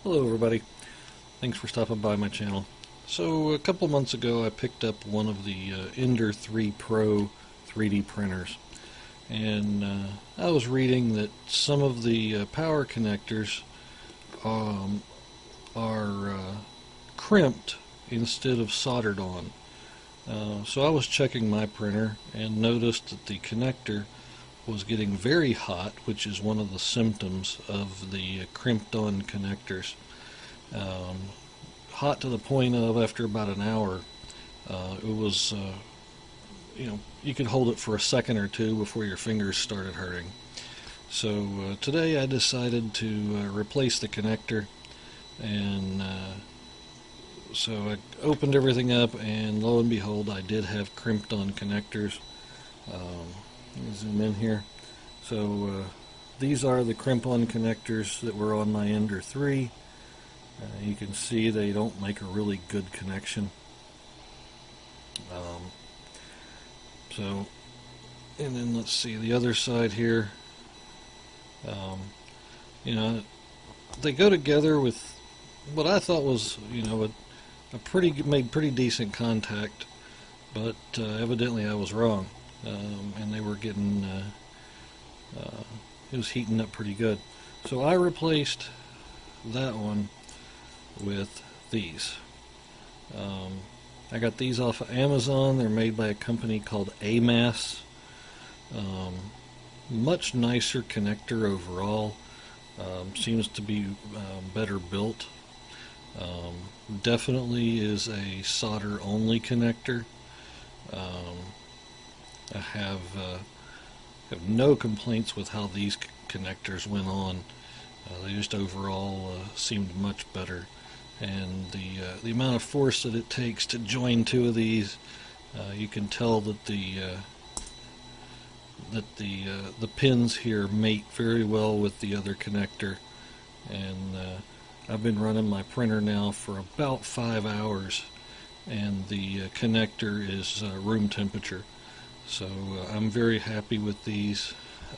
Hello everybody, thanks for stopping by my channel. So a couple months ago I picked up one of the Ender 3 Pro 3D printers, and I was reading that some of the power connectors are crimped instead of soldered on. So I was checking my printer and noticed that the connector was getting very hot, which is one of the symptoms of the crimped on connectors. Hot to the point of, after about an hour, it was, you could hold it for a second or two before your fingers started hurting. So today I decided to replace the connector, and so I opened everything up, and lo and behold, I did have crimped on connectors. Let me zoom in here. So these are the crimp-on connectors that were on my Ender 3. You can see they don't make a really good connection. And then let's see the other side here. They go together with what I thought was, made pretty decent contact, but evidently I was wrong. And they were getting, it was heating up pretty good. So I replaced that one with these. I got these off of Amazon. They're made by a company called AMass. Much nicer connector overall. Seems to be better built. Definitely is a solder only connector. I have no complaints with how these connectors went on. They just overall seemed much better, and the amount of force that it takes to join two of these, you can tell that the pins here mate very well with the other connector. And I've been running my printer now for about 5 hours, and the connector is room temperature. So I'm very happy with these.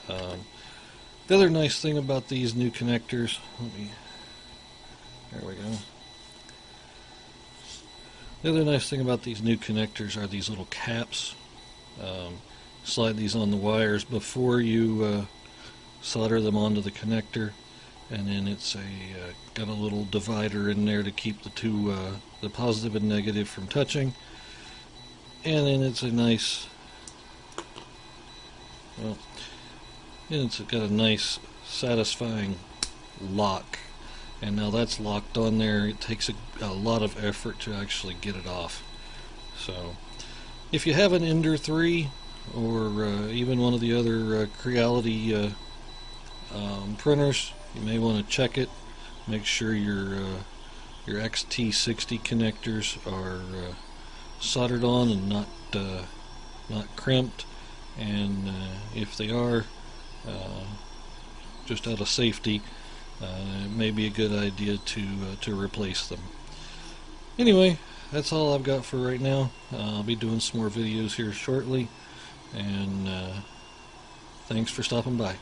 The other nice thing about these new connectors, there we go. The other nice thing about these new connectors are these little caps. Slide these on the wires before you solder them onto the connector, and then it's got a little divider in there to keep the positive and negative from touching. And then it's a nice, and it's got a nice satisfying lock. And now that's locked on there. It takes a lot of effort to actually get it off. So if you have an Ender 3 or even one of the other Creality printers, you may want to check it. Make sure your XT60 connectors are soldered on and not crimped. And if they are, just out of safety, it may be a good idea to replace them. Anyway, that's all I've got for right now. I'll be doing some more videos here shortly, and thanks for stopping by.